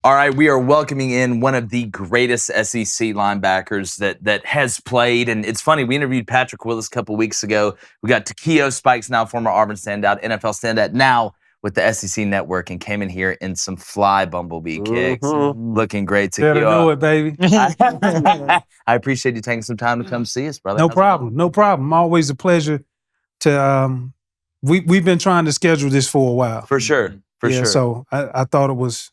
All right, we are welcoming in one of the greatest SEC linebackers that has played. And it's funny, we interviewed Patrick Willis a couple weeks ago. We got Takeo Spikes, now former Auburn standout, NFL standout, now with the SEC Network, and came in here in some fly bumblebee kicks. Looking great, Takeo. Better know it, baby. I appreciate you taking some time to come see us, brother. No problem. No problem. Always a pleasure to we've been trying to schedule this for a while. For sure. For sure. So I thought it was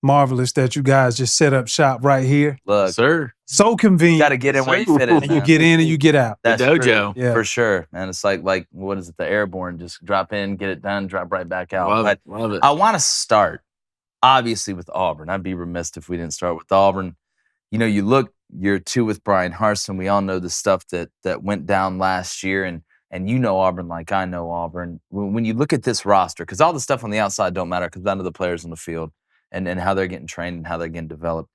marvelous that you guys just set up shop right here. Look, Sir. So convenient. got to get in where you fit in. And you get in and you get out. That's The dojo. true, Yeah. for sure, man. It's like what is it? The airborne. Just drop in, get it done, drop right back out. Love it. I want to start, obviously, with Auburn. I'd be remiss if we didn't start with Auburn. You know, you look year 2 with Brian Harsin. We all know the stuff that went down last year, and you know Auburn like I know Auburn. When you look at this roster, because all the stuff on the outside don't matter, it comes down to the players on the field and how they're getting trained and how they're getting developed.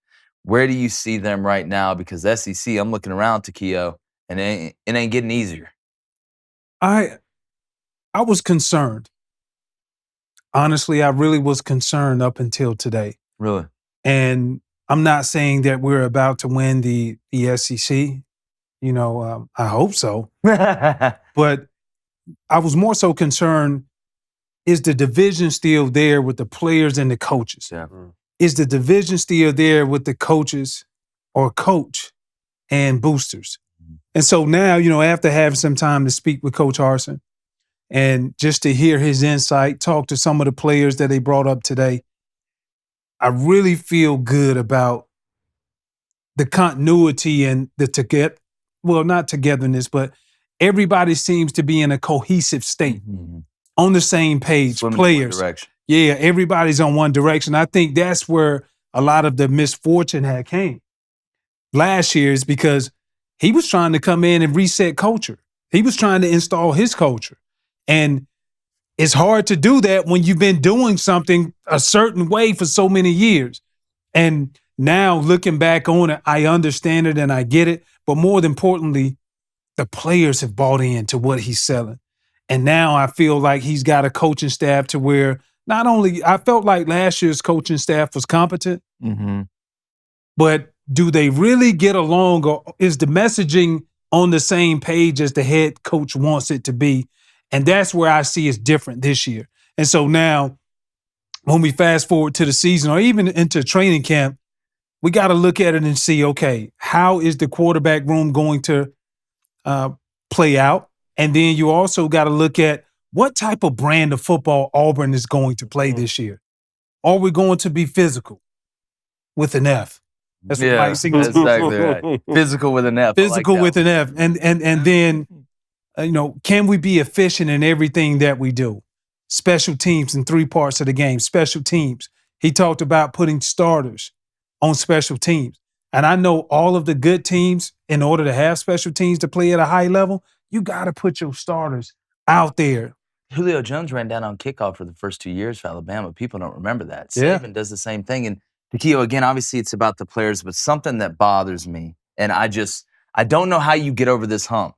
Where do you see them right now? Because SEC, I'm looking around, Takeo, and it ain't getting easier. I was concerned. Honestly, I really was concerned up until today. Really? And I'm not saying that we're about to win the SEC. You know, I hope so. But I was more so concerned, is the division still there with the players and the coaches? Yeah. Is the division still there with the coaches or coach and boosters? And so now, you know, after having some time to speak with Coach Harsin and just to hear his insight, talk to some of the players that they brought up today, I really feel good about the continuity and the not togetherness, but everybody seems to be in a cohesive state, on the same page. Swimming in players, one direction. yeah, everybody's on one direction. I think that's where a lot of the misfortune had came last year, is because he was trying to come in and reset culture. He was trying to install his culture. And it's hard to do that when you've been doing something a certain way for so many years. And now looking back on it, I understand it and I get it. But more importantly, the players have bought into what he's selling. And now I feel like he's got a coaching staff to where not only, I felt like last year's coaching staff was competent, but do they really get along, or is the messaging on the same page as the head coach wants it to be? And that's where I see it's different this year. And so now when we fast forward to the season or even into training camp, we got to look at it and see, okay, how is the quarterback room going to play out? And then you also got to look at what type of brand of football Auburn is going to play this year. Are we going to be physical with an F? That's what Mike Singleton that's exactly right. Physical with an F. Physical like with an F. And then, you know, can we be efficient in everything that we do? Special teams in 3 parts of the game. Special teams. He talked about putting starters on special teams. And I know all of the good teams, in order to have special teams to play at a high level, you got to put your starters out there. Julio Jones ran down on kickoff for the first 2 years for Alabama. People don't remember that. Yeah. Saban does the same thing. And Takeo, again, obviously it's about the players, but something that bothers me, and I don't know how you get over this hump,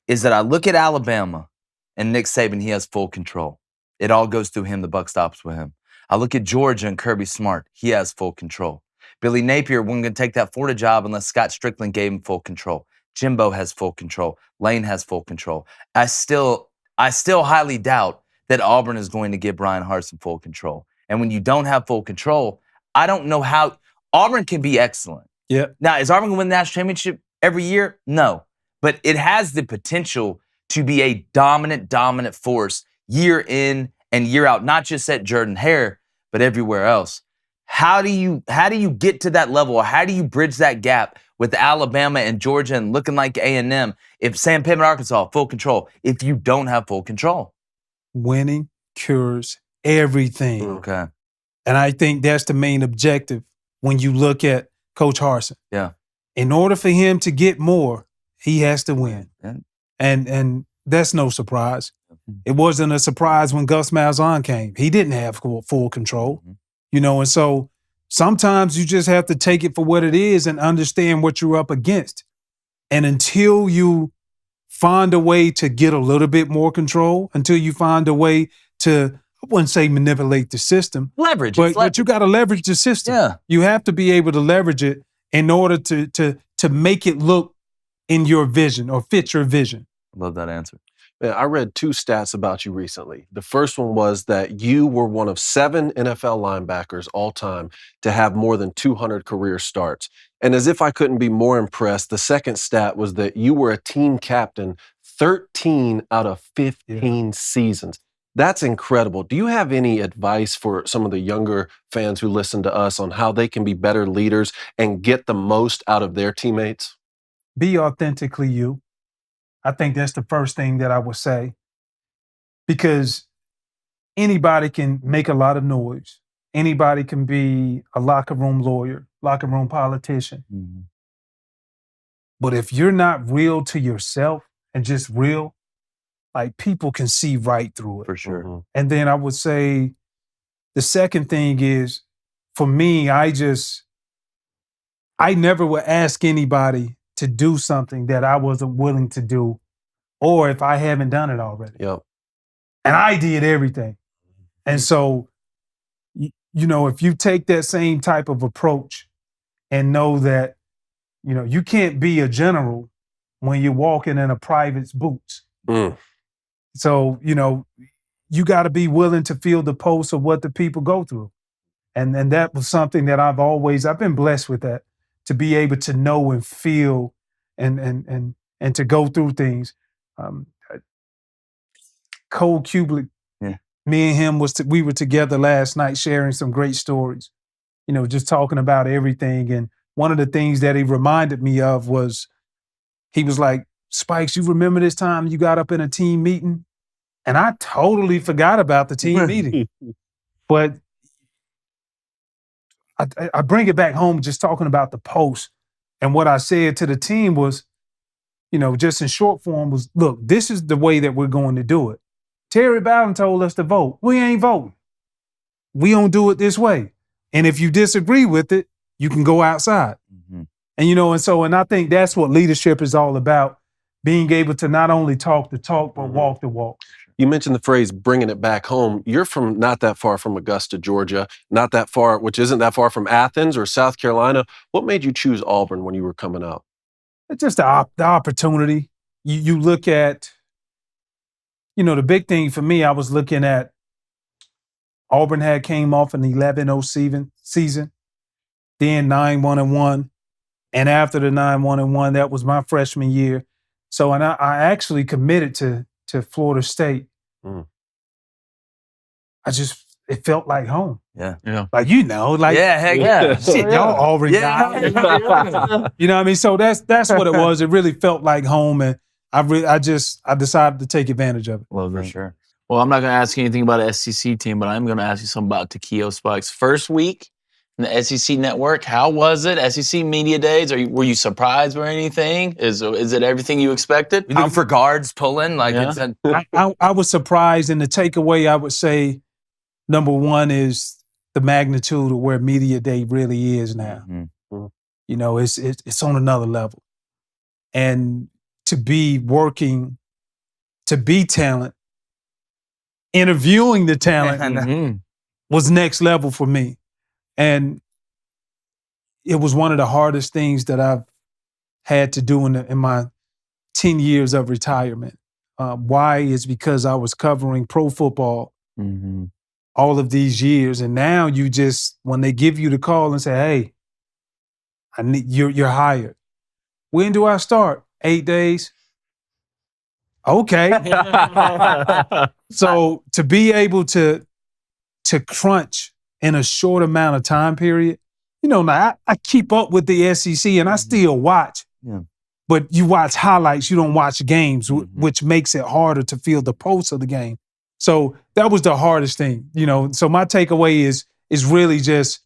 is that I look at Alabama and Nick Saban, he has full control. It all goes through him. The buck stops with him. I look at Georgia and Kirby Smart. He has full control. Billy Napier wasn't going to take that Florida job unless Scott Strickland gave him full control. Jimbo has full control. Lane has full control. I still highly doubt that Auburn is going to give Brian Harsin full control. And when you don't have full control, I don't know how Auburn can be excellent. Yeah. Now, is Auburn going to win the national championship every year? No. But it has the potential to be a dominant force year in and year out, not just at Jordan-Hare, but everywhere else. How do you get to that level? Or how do you bridge that gap with Alabama and Georgia and looking like A&M? If Sam Pittman, Arkansas, full control, if you don't have full control? Winning cures everything. Okay. And I think that's the main objective when you look at Coach Harsin. Yeah. In order for him to get more, he has to win. Yeah. And that's no surprise. It wasn't a surprise when Gus Malzahn came. He didn't have full control. You know, and so sometimes you just have to take it for what it is and understand what you're up against. And until you find a way to get a little bit more control, until you find a way to wouldn't say manipulate the system. Leverage. But you got to leverage the system. Yeah. You have to be able to leverage it in order to make it look in your vision or fit your vision. Love that answer. Man, I read 2 stats about you recently. The first one was that you were one of 7 NFL linebackers all time to have more than 200 career starts. And as if I couldn't be more impressed, the second stat was that you were a team captain 13 out of 15 seasons. That's incredible. Do you have any advice for some of the younger fans who listen to us on how they can be better leaders and get the most out of their teammates? Be authentically you. I think that's the first thing that I would say, because anybody can make a lot of noise. Anybody can be a locker room lawyer, locker room politician. Mm-hmm. But if you're not real to yourself and just real, like, people can see right through it. For sure. Mm-hmm. And then I would say the second thing is, for me, I never would ask anybody to do something that I wasn't willing to do, or if I haven't done it already. Yep. And I did everything. And so, you know, if you take that same type of approach and know that, you know, you can't be a general when you're walking in a private's boots. Mm. So, you know, you got to be willing to feel the pulse of what the people go through. And that was something that I've been blessed with, that, to be able to know and feel and to go through things. Cole Kublik, me and him we were together last night sharing some great stories, you know, just talking about everything. And one of the things that he reminded me of was, he was like, Spikes, you remember this time you got up in a team meeting? And I totally forgot about the team meeting. But I bring it back home just talking about the post. And what I said to the team was, you know, just in short form was, look, this is the way that we're going to do it. Terry Bowden told us to vote. We ain't voting. We don't do it this way. And if you disagree with it, you can go outside. Mm-hmm. And, you know, and I think that's what leadership is all about, being able to not only talk the talk, but walk the walk. You mentioned the phrase bringing it back home. You're from not that far from Augusta, Georgia, not that far, which isn't that far from Athens or South Carolina. What made you choose Auburn when you were coming out? It's just the opportunity. You look at, you know, the big thing for me, I was looking at Auburn came off an 11-0 season, then 9-1-1. And after the 9-1-1, that was my freshman year. So, and I actually committed to Florida State. Mm. It felt like home. Yeah. Like, you know, like, yeah, heck yeah. Shit, y'all Auburn guys. You know what I mean? So that's what it was. It really felt like home, and I decided to take advantage of it. Well, for sure. Well, I'm not going to ask you anything about an SEC team, but I'm going to ask you something about Takeo Spikes. First week in the SEC network, how was it? SEC Media Days, were you surprised by anything? Is it everything you expected? You looking for guards pulling? Like, I was surprised, and the takeaway I would say, number one, is the magnitude of where Media Day really is now. Mm-hmm. You know, it's on another level. And to be working, to be talent, interviewing the talent was next level for me. And it was one of the hardest things that I've had to do in my 10 years of retirement. Why? Is because I was covering pro football all of these years. And now you just, when they give you the call and say, hey, you're hired. When do I start? 8 days. Okay. So to be able to crunch in a short amount of time period, you know, now I keep up with the SEC and I still watch. Yeah. But you watch highlights, you don't watch games, which makes it harder to feel the pulse of the game. So that was the hardest thing, you know. So my takeaway is really just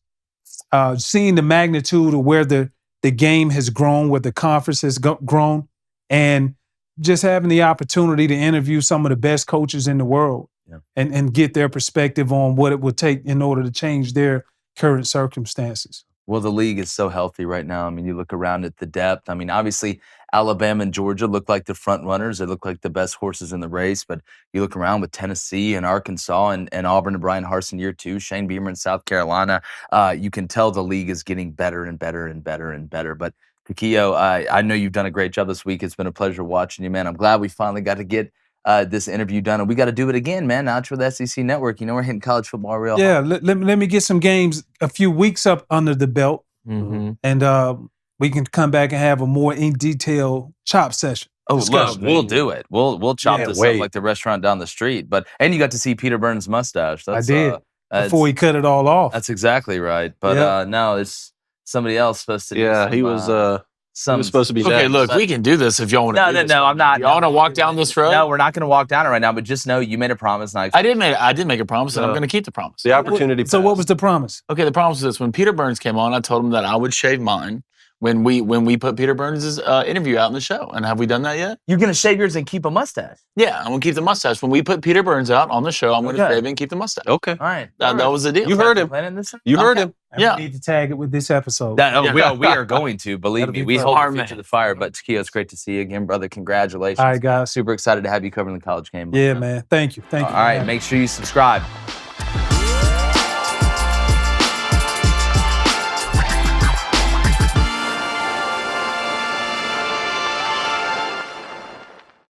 seeing the magnitude of where the game has grown, where the conference has grown, and just having the opportunity to interview some of the best coaches in the world and get their perspective on what it would take in order to change their current circumstances. Well, the league is so healthy right now. I mean, you look around at the depth. I mean, obviously, Alabama and Georgia look like the front runners. They look like the best horses in the race. But you look around with Tennessee and Arkansas and Auburn and Brian Harsin year 2, Shane Beamer in South Carolina. You can tell the league is getting better and better and better and better. But Takeo, I know you've done a great job this week. It's been a pleasure watching you, man. I'm glad we finally got to get this interview done, and we got to do it again, man. Now it's for the SEC Network. You know, we're hitting college football real hard. Yeah, let me get some games, a few weeks up under the belt, and we can come back and have a more in detail chop session. Oh, look, we'll do it. We'll chop this up like the restaurant down the street. And you got to see Peter Burns' mustache. I did before he cut it all off. That's exactly right. But no, it's somebody else supposed to. Yeah, he was supposed to be. Okay, look, we can do this if y'all want to. No, I'm not. Y'all want to walk down this road? No, we're not going to walk down it right now. But just know you made a promise. And I did make a promise, and I'm going to keep the promise. The opportunity. So what was the promise? Okay, the promise was this: when Peter Burns came on, I told him that I would shave mine when we put Peter Burns' interview out in the show. And have we done that yet? You're going to shave yours and keep a mustache? Yeah, I'm going to keep the mustache. When we put Peter Burns out on the show, I'm going to shave it and keep the mustache. Okay. All right. That was the deal. You heard him. You heard him. Yeah. We need to tag it with this episode. We are going to. Believe me. We hold our feet to the fire. But Takeo, it's great to see you again, brother. Congratulations. All right, guys. Super excited to have you covering the college game. Yeah, man. Thank you. All right. Make sure you subscribe.